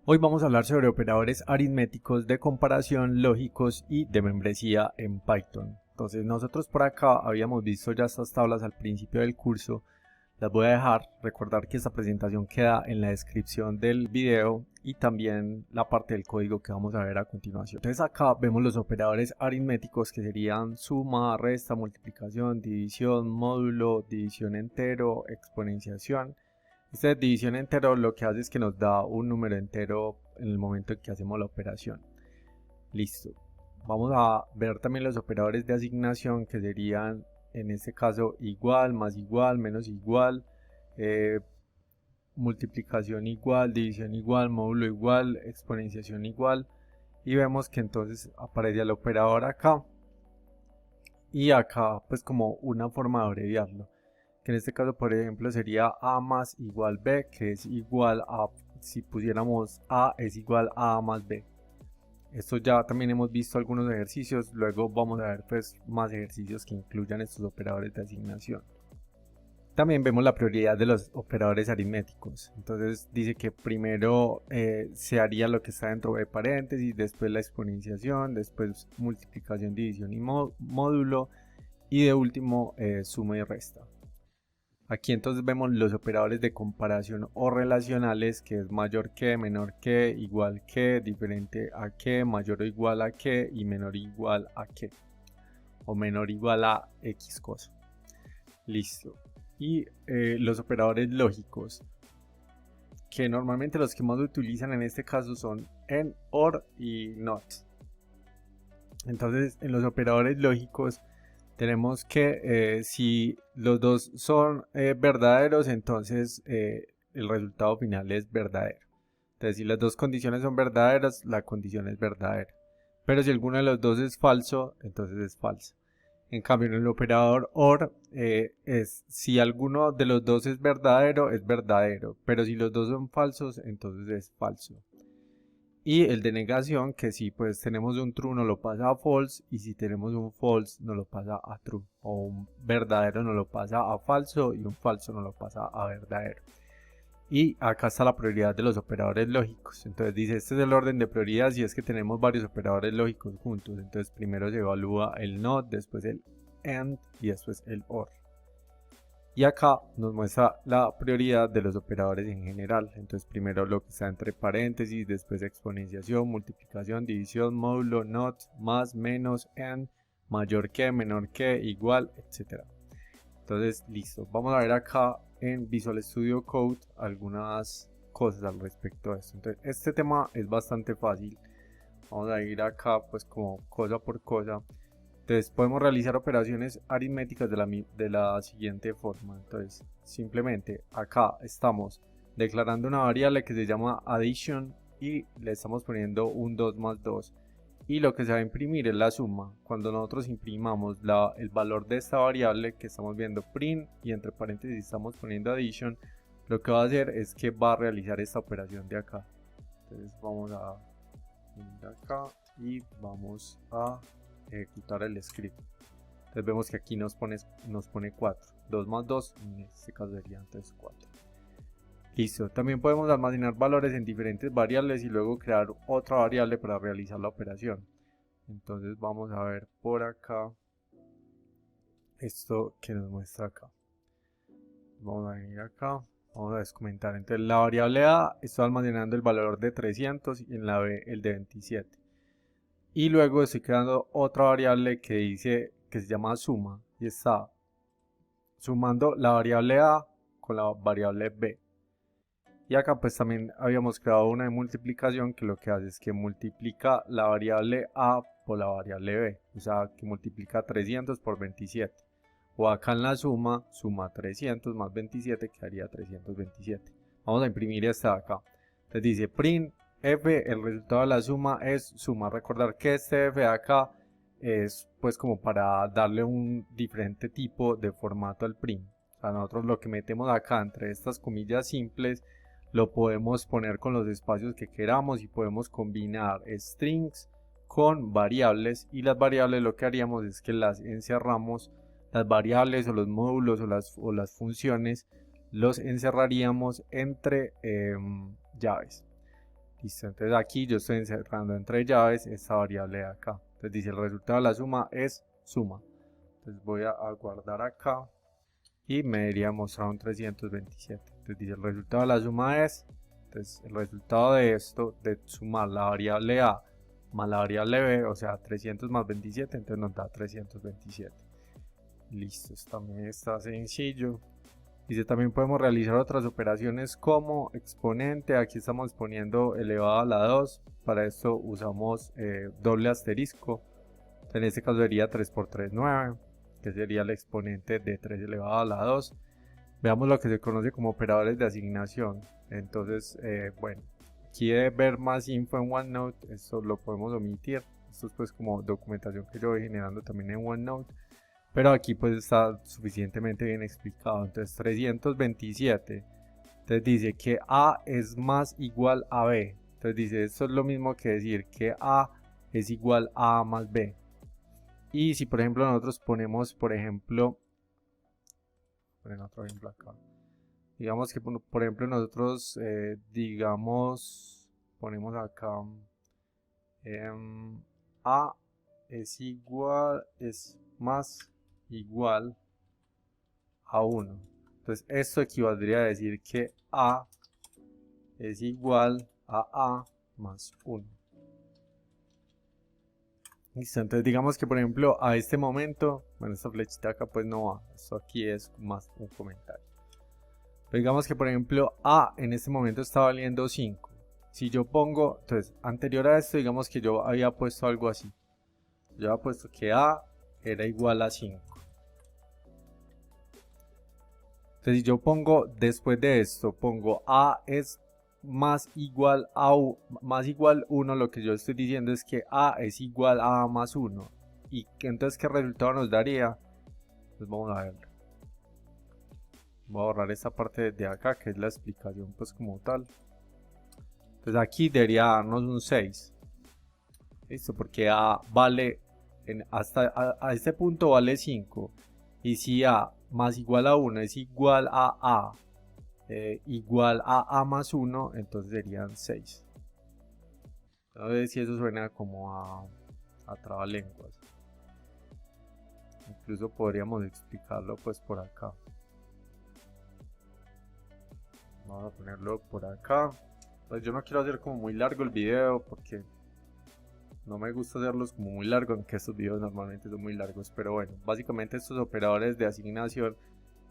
Hoy vamos a hablar sobre operadores aritméticos de comparación, lógicos y de membresía en Python. Entonces nosotros por acá habíamos visto ya estas tablas al principio del curso. Las voy a dejar, recordar que esta presentación queda en la descripción del video y también la parte del código que vamos a ver a continuación. Entonces acá vemos los operadores aritméticos que serían suma, resta, multiplicación, división, módulo, división entero, exponenciación. Esta división entero lo que hace es que nos da un número entero en el momento en que hacemos la operación. Listo. Vamos a ver también los operadores de asignación que serían en este caso igual, más igual, menos igual, multiplicación igual, división igual, módulo igual, exponenciación igual. Y vemos que entonces aparece el operador acá y acá pues como una forma de abreviarlo, que en este caso por ejemplo sería a más igual b, que es igual a, si pusiéramos a es igual a más b. Esto ya también hemos visto algunos ejercicios, luego vamos a ver pues más ejercicios que incluyan estos operadores de asignación. También vemos la prioridad de los operadores aritméticos. Entonces dice que primero se haría lo que está dentro de paréntesis, después la exponenciación, después multiplicación, división y módulo, y de último suma y resta. Aquí entonces vemos los operadores de comparación o relacionales, que es mayor que, menor que, igual que, diferente a que, mayor o igual a que y menor o igual a que, o menor o igual a X cosa. Listo. Y los operadores lógicos, que normalmente los que más utilizan en este caso son AND, OR y NOT. Entonces en los operadores lógicos tenemos que si los dos son verdaderos, entonces el resultado final es verdadero. Entonces si las dos condiciones son verdaderas, la condición es verdadera. Pero si alguno de los dos es falso, entonces es falso. En cambio en el operador OR es si alguno de los dos es verdadero, pero si los dos son falsos, entonces es falso. Y el de negación, que si pues tenemos un true nos lo pasa a false, y si tenemos un false nos lo pasa a true, o un verdadero nos lo pasa a falso y un falso nos lo pasa a verdadero. Y acá está la prioridad de los operadores lógicos. Entonces dice, este es el orden de prioridad si es que tenemos varios operadores lógicos juntos. Entonces primero se evalúa el NOT, después el AND y después el OR. Y acá nos muestra la prioridad de los operadores en general. Entonces primero lo que está entre paréntesis, después exponenciación, multiplicación, división, módulo, not, más, menos, and, mayor que, menor que, igual, etc. Entonces listo, vamos a ver acá en Visual Studio Code algunas cosas al respecto de esto. Entonces este tema es bastante fácil. Vamos a ir acá pues como cosa por cosa. Entonces podemos realizar operaciones aritméticas de la siguiente forma. Entonces simplemente acá estamos declarando una variable que se llama addition y le estamos poniendo un 2 más 2. Y lo que se va a imprimir es la suma. Cuando nosotros imprimamos el valor de esta variable que estamos viendo print y entre paréntesis estamos poniendo addition, lo que va a hacer es que va a realizar esta operación de acá. Entonces vamos a ir acá y vamos a ejecutar el script. Entonces vemos que aquí nos pone 4, 2 más 2, en este caso sería entonces 4. Listo, también podemos almacenar valores en diferentes variables y luego crear otra variable para realizar la operación. Entonces vamos a ver por acá esto que nos muestra acá. Vamos a venir acá, vamos a descomentar. Entonces la variable A está almacenando el valor de 300 y en la B el de 27. Y luego estoy creando otra variable que dice que se llama suma y está sumando la variable A con la variable B. Y acá pues también habíamos creado una de multiplicación que lo que hace es que multiplica la variable A por la variable B, o sea que multiplica 300 por 27. O acá en la suma, suma 300 más 27 que haría 327. Vamos a imprimir esta de acá. Entonces dice print f, el resultado de la suma es suma. Recordar que este f de acá es pues como para darle un diferente tipo de formato al print. O sea, nosotros lo que metemos acá entre estas comillas simples lo podemos poner con los espacios que queramos y podemos combinar strings con variables, y las variables lo que haríamos es que las encerramos, las variables o los módulos o las funciones los encerraríamos entre llaves. Listo, entonces aquí yo estoy encerrando entre llaves esta variable de acá. Entonces dice el resultado de la suma es suma. Entonces voy a guardar acá y me debería mostrar un 327. Entonces dice el resultado de la suma es, entonces el resultado de esto, de sumar la variable A más la variable B, o sea 300 más 27, entonces nos da 327. Listo, también está sencillo. Dice también podemos realizar otras operaciones como exponente. Aquí estamos poniendo elevado a la 2. Para esto usamos doble asterisco. En este caso sería 3 por 3, 9, que sería el exponente de 3 elevado a la 2. Veamos lo que se conoce como operadores de asignación. Entonces, bueno, quiere ver más info en OneNote, esto lo podemos omitir. Esto es pues como documentación que yo voy generando también en OneNote. Pero aquí pues está suficientemente bien explicado. Entonces 327. Entonces dice que A es más igual a B. Entonces dice esto es lo mismo que decir que A es igual a más B. Y si por ejemplo nosotros ponemos, por ejemplo, poner otro ejemplo acá. Digamos que por ejemplo nosotros ponemos acá A es más igual a 1. Entonces esto equivaldría a decir que A es igual a A más 1. Listo, entonces digamos que por ejemplo a este momento, bueno, esta flechita acá pues no va, esto aquí es más un comentario. Pero digamos que por ejemplo A en este momento está valiendo 5. Si yo pongo, entonces anterior a esto digamos que yo había puesto algo así. Yo había puesto que A era igual a 5. Entonces si yo pongo después de esto, pongo A es más igual a más igual 1, lo que yo estoy diciendo es que A es igual a A más 1. Y entonces ¿qué resultado nos daría? Pues vamos a verlo. Voy a borrar esta parte de acá que es la explicación pues como tal. Entonces aquí debería darnos un 6. Listo, porque A vale hasta a este punto vale 5. Y si A más igual a 1 es igual a A igual a A más 1, entonces serían 6. No sé si eso suena como a trabalenguas. Incluso podríamos explicarlo pues por acá. Vamos a ponerlo por acá. Pues yo no quiero hacer como muy largo el video porque no me gusta hacerlos como muy largos, aunque estos videos normalmente son muy largos. Pero bueno, básicamente estos operadores de asignación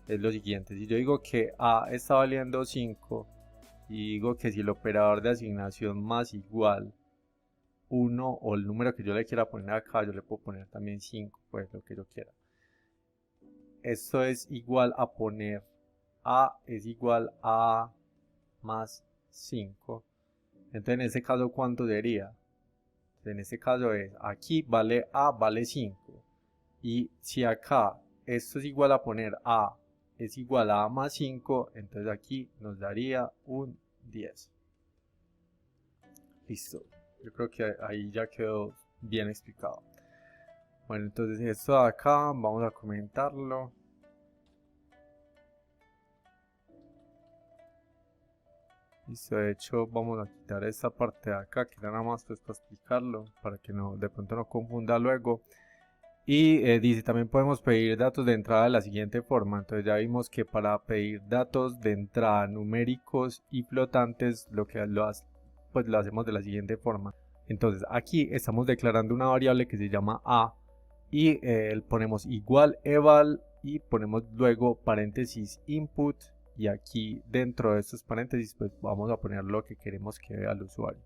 es lo siguiente. Si yo digo que A está valiendo 5 y digo que si el operador de asignación más igual 1 o el número que yo le quiera poner acá, yo le puedo poner también 5, pues lo que yo quiera. Esto es igual a poner A es igual a más 5. Entonces en este caso, ¿cuánto sería? En este caso es, aquí vale A vale 5. Y si acá esto es igual a poner A es igual a A más 5, entonces aquí nos daría un 10. Listo. Yo creo que ahí ya quedó bien explicado. Bueno, entonces esto de acá vamos a comentarlo. Listo, de hecho vamos a quitar esta parte de acá que era nada más pues para explicarlo, para que no, de pronto no confunda luego. Y dice también podemos pedir datos de entrada de la siguiente forma. Entonces ya vimos que para pedir datos de entrada numéricos y flotantes pues lo hacemos de la siguiente forma. Entonces aquí estamos declarando una variable que se llama A y ponemos igual eval y ponemos luego paréntesis input. Y aquí dentro de estos paréntesis pues vamos a poner lo que queremos que vea el usuario.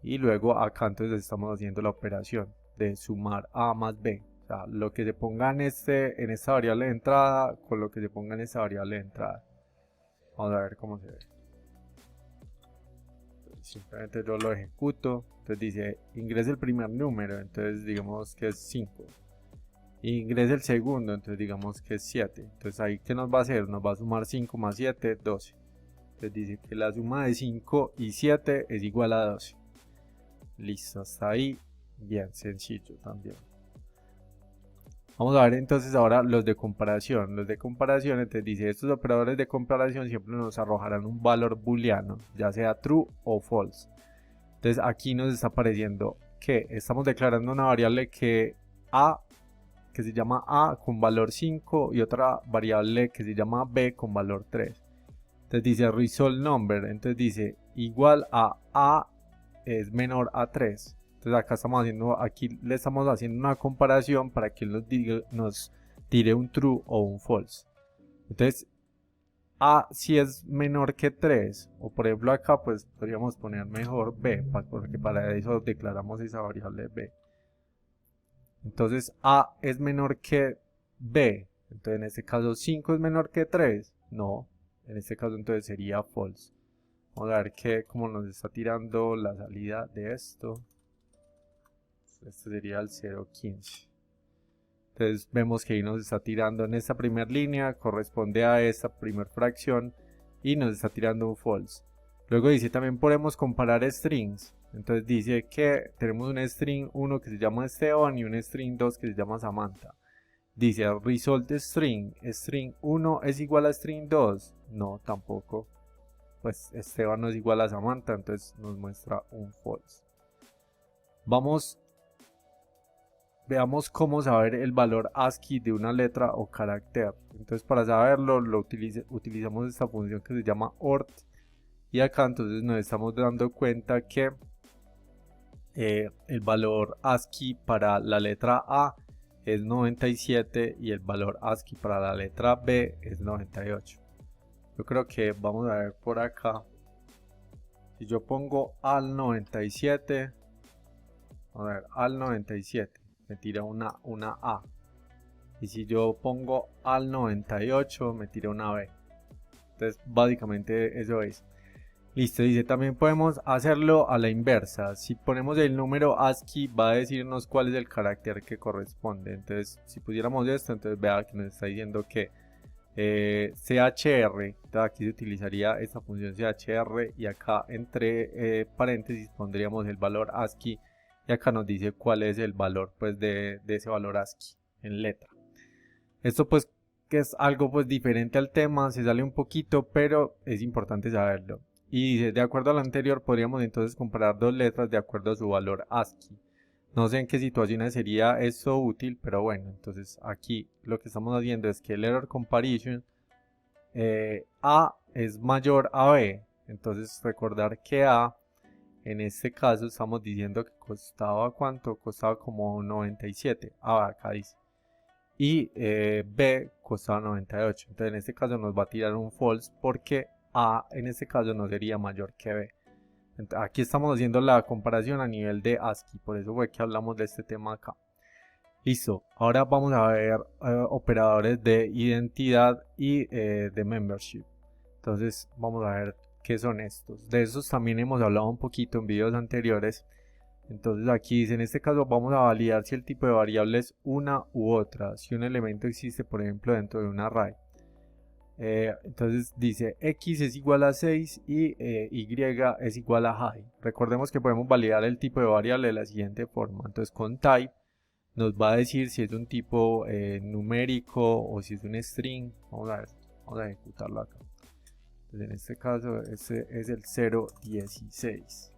Y luego acá entonces estamos haciendo la operación de sumar A más B. O sea, lo que se ponga en esta variable de entrada con lo que se ponga en esta variable de entrada. Vamos a ver cómo se ve. Simplemente yo lo ejecuto. Entonces dice ingrese el primer número. Entonces digamos que es 5. Ingrese el segundo, entonces digamos que es 7. Entonces ahí ¿qué nos va a hacer? Nos va a sumar 5 más 7, 12. Entonces dice que la suma de 5 y 7 es igual a 12. Listo, hasta ahí bien sencillo también. Vamos a ver entonces ahora los de comparación. Los de comparación, entonces dice estos operadores de comparación siempre nos arrojarán un valor booleano, ya sea true o false. Entonces aquí nos está apareciendo que estamos declarando una variable que se llama A con valor 5 y otra variable que se llama B con valor 3. Entonces dice result number, entonces dice igual a es menor a 3. Entonces acá aquí le estamos haciendo una comparación para que nos tire un true o un false. Entonces A si es menor que 3, o por ejemplo acá pues podríamos poner mejor B, porque para eso declaramos esa variable B. Entonces A es menor que B, entonces en este caso 5 es menor que 3, no, en este caso entonces sería false. Vamos a ver cómo nos está tirando la salida de esto. Este sería el 0.15. Entonces vemos que ahí nos está tirando en esta primera línea, corresponde a esta primera fracción y nos está tirando un false. Luego dice también podemos comparar strings. Entonces dice que tenemos un string 1 que se llama Esteban y un string 2 que se llama Samantha. Dice result string 1 es igual a string 2. No, tampoco. Pues Esteban no es igual a Samantha, entonces nos muestra un false. Veamos cómo saber el valor ASCII de una letra o carácter. Entonces para saberlo utilizamos esta función que se llama ORT. Y acá entonces nos estamos dando cuenta que el valor ASCII para la letra A es 97 y el valor ASCII para la letra B es 98. Yo creo que vamos a ver por acá. Si yo pongo al 97, a ver, al 97 me tira una A. Y si yo pongo al 98 me tira una B. Entonces básicamente eso es. Listo, dice también podemos hacerlo a la inversa. Si ponemos el número ASCII va a decirnos cuál es el carácter que corresponde. Entonces si pusiéramos esto, entonces vea que nos está diciendo que CHR, entonces aquí se utilizaría esta función CHR y acá entre paréntesis pondríamos el valor ASCII y acá nos dice cuál es el valor pues de ese valor ASCII en letra. Esto pues que es algo pues diferente al tema, se sale un poquito, pero es importante saberlo. Y dice, de acuerdo a lo anterior podríamos entonces comparar dos letras de acuerdo a su valor ASCII. No sé en qué situaciones sería esto útil, pero bueno, entonces aquí lo que estamos haciendo es que el error comparison A es mayor a B. Entonces recordar que A en este caso estamos diciendo que costaba ¿cuánto? Costaba como 97. Acá dice. Y B costaba 98. Entonces en este caso nos va a tirar un false porque A en este caso no sería mayor que B. Entonces, aquí estamos haciendo la comparación a nivel de ASCII. Por eso fue que hablamos de este tema acá. Listo. Ahora vamos a ver operadores de identidad y de membership. Entonces vamos a ver qué son estos. De esos también hemos hablado un poquito en videos anteriores. Entonces aquí dice, en este caso vamos a validar si el tipo de variable es una u otra. Si un elemento existe, por ejemplo, dentro de un array. Entonces dice X es igual a 6 y Y es igual a high. Recordemos que podemos validar el tipo de variable de la siguiente forma. Entonces con type nos va a decir si es un tipo numérico o si es un string. Vamos a ver, vamos a ejecutarlo acá. Entonces en este caso este es el 016.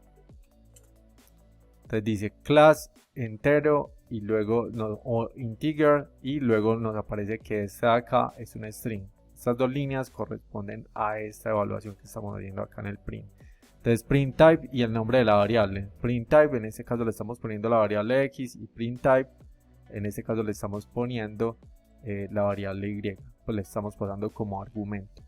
Entonces dice class entero y luego o integer y luego nos aparece que esta de acá es una string. Estas dos líneas corresponden a esta evaluación que estamos haciendo acá en el print. Entonces print type y el nombre de la variable. Print type en este caso le estamos poniendo la variable x y print type en este caso le estamos poniendo la variable y, pues le estamos pasando como argumento.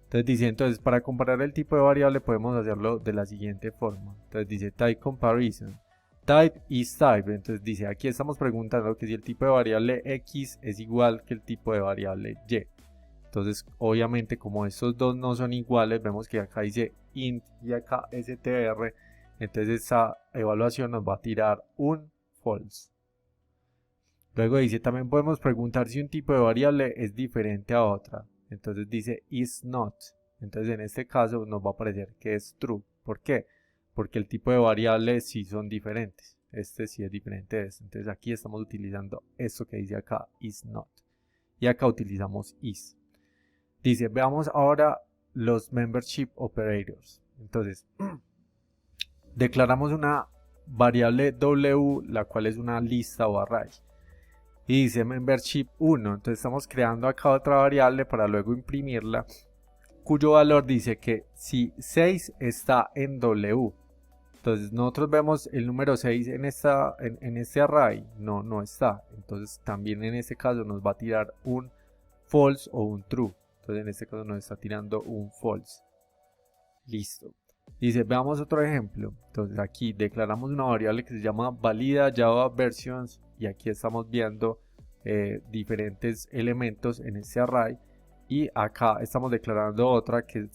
Entonces dice, entonces para comparar el tipo de variable podemos hacerlo de la siguiente forma. Entonces dice type comparison. Type is type, entonces dice, aquí estamos preguntando que si el tipo de variable x es igual que el tipo de variable y. Entonces, obviamente, como estos dos no son iguales, vemos que acá dice int y acá str, entonces esa evaluación nos va a tirar un false. Luego dice, también podemos preguntar si un tipo de variable es diferente a otra. Entonces dice is not. Entonces en este caso nos va a aparecer que es true. ¿Por qué? Porque el tipo de variables sí son diferentes. Este sí es diferente de este. Entonces aquí estamos utilizando esto que dice acá, is not. Y acá utilizamos is. Dice, veamos ahora los membership operators. Entonces, declaramos una variable W, la cual es una lista o array. Y dice membership 1, entonces estamos creando acá otra variable para luego imprimirla, cuyo valor dice que si 6 está en W. Entonces nosotros vemos el número 6 en este array, no está. Entonces también en este caso nos va a tirar un false o un true. Entonces en este caso nos está tirando un false. Listo. Dice, veamos otro ejemplo. Entonces aquí declaramos una variable que se llama valida Java versions y aquí estamos viendo diferentes elementos en este array y acá estamos declarando otra que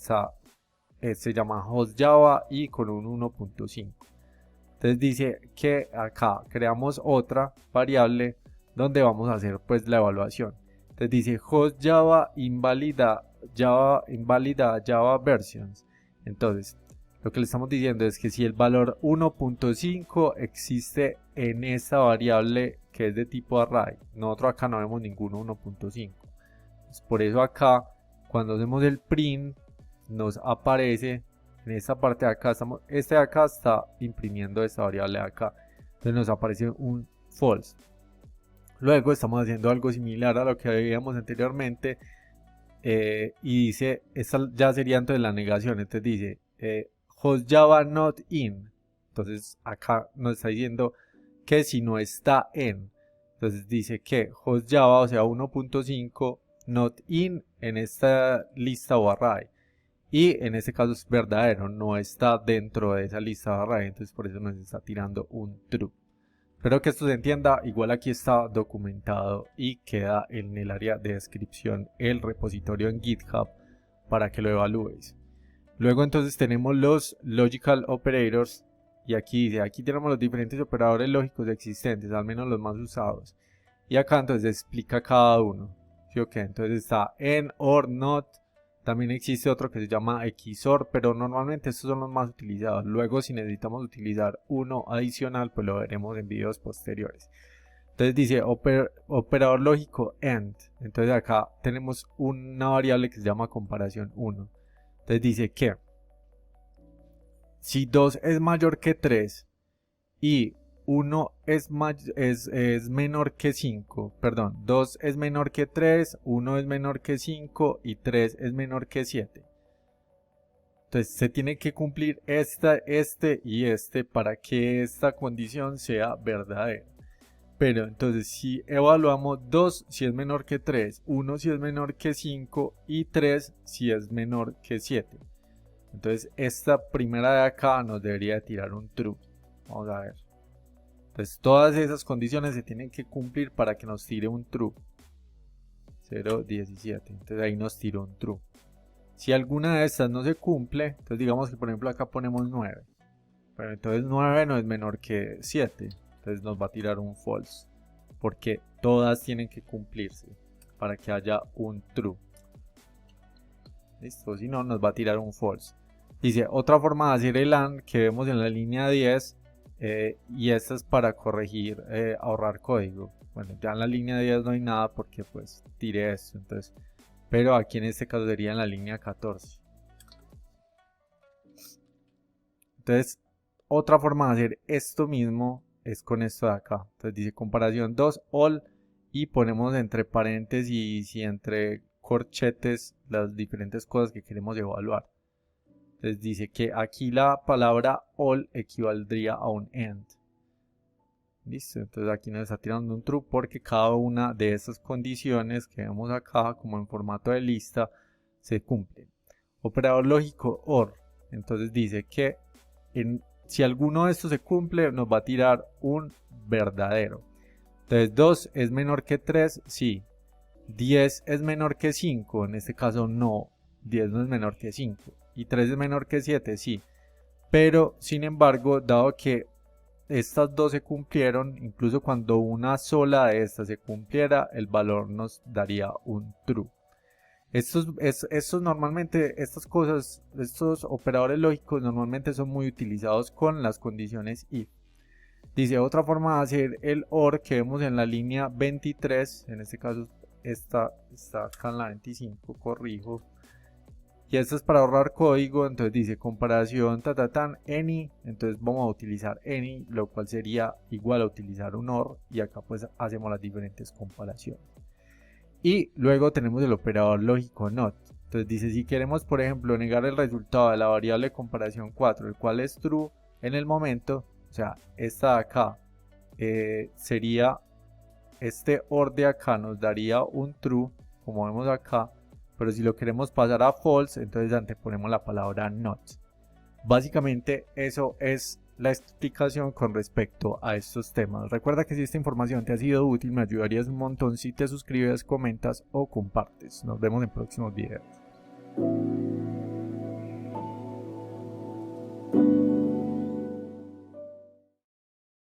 se llama host Java y con un 1.5. Entonces dice que acá creamos otra variable donde vamos a hacer pues la evaluación. Entonces dice host Java invalida Java versions. Entonces lo que le estamos diciendo es que si el valor 1.5 existe en esta variable que es de tipo array, nosotros acá no vemos ninguno 1.5. Por eso acá cuando hacemos el print nos aparece en esta parte de acá, este de acá está imprimiendo esta variable de acá, entonces nos aparece un false. Luego estamos haciendo algo similar a lo que veíamos anteriormente y dice, esta ya sería entonces la negación, entonces dice host Java not in, entonces acá nos está diciendo que si no está en, entonces dice que host Java, o sea 1.5 not in esta lista o array, y en este caso es verdadero, no está dentro de esa lista de array, entonces por eso nos está tirando un true. Espero que esto se entienda, igual aquí está documentado y queda en el área de descripción el repositorio en GitHub para que lo evalúes. Luego entonces tenemos los logical operators y aquí dice, aquí tenemos los diferentes operadores lógicos existentes, al menos los más usados. Y acá entonces explica cada uno. ¿Sí, okay? Entonces está en, or, not. También existe otro que se llama XOR, pero normalmente estos son los más utilizados. Luego si necesitamos utilizar uno adicional, pues lo veremos en videos posteriores. Entonces dice operador lógico AND. Entonces acá tenemos una variable que se llama comparación 1. Entonces dice que si 2 es mayor que 3 y 1 es menor que 5, perdón, 2 es menor que 3, 1 es menor que 5 y 3 es menor que 7. Entonces se tiene que cumplir este y este para que esta condición sea verdadera. Pero entonces si evaluamos 2 si es menor que 3, 1 si es menor que 5 y 3 si es menor que 7. Entonces esta primera de acá nos debería tirar un true. Vamos a ver. Entonces todas esas condiciones se tienen que cumplir para que nos tire un true. 0, 17. Entonces ahí nos tiró un true. Si alguna de estas no se cumple, entonces digamos que por ejemplo acá ponemos 9. Pero entonces 9 no es menor que 7. Entonces nos va a tirar un false. Porque todas tienen que cumplirse para que haya un true. Listo, si no nos va a tirar un false. Dice otra forma de hacer el AND que vemos en la línea 10 y esta es para corregir, ahorrar código. Bueno, ya en la línea 10 no hay nada porque pues tiré esto, entonces, pero aquí en este caso sería en la línea 14. Entonces otra forma de hacer esto mismo es con esto de acá. Entonces dice comparación 2 all y ponemos entre paréntesis y entre corchetes las diferentes cosas que queremos evaluar. Entonces dice que aquí la palabra all equivaldría a un end. Listo, entonces aquí nos está tirando un true porque cada una de estas condiciones que vemos acá como en formato de lista se cumple. Operador lógico OR. Entonces dice que si alguno de estos se cumple nos va a tirar un verdadero. Entonces 2 es menor que 3, sí. 10 es menor que 5, en este caso no. 10 no es menor que 5. Y 3 es menor que 7, sí. Pero, sin embargo, dado que estas dos se cumplieron, incluso cuando una sola de estas se cumpliera, el valor nos daría un true. Estos normalmente, estas cosas, estos operadores lógicos normalmente son muy utilizados con las condiciones if. Dice otra forma de hacer el OR que vemos en la línea 23, en este caso está acá en la 25, corrijo. Y esto es para ahorrar código, entonces dice comparación any, entonces vamos a utilizar any, lo cual sería igual a utilizar un OR, y acá pues hacemos las diferentes comparaciones. Y luego tenemos el operador lógico NOT. Entonces dice, si queremos por ejemplo negar el resultado de la variable de comparación 4, el cual es true en el momento, o sea, esta de acá sería, este OR de acá nos daría un true, como vemos acá, pero si lo queremos pasar a false, entonces anteponemos la palabra not. Básicamente eso es la explicación con respecto a estos temas. Recuerda que si esta información te ha sido útil, me ayudarías un montón si te suscribes, comentas o compartes. Nos vemos en próximos videos.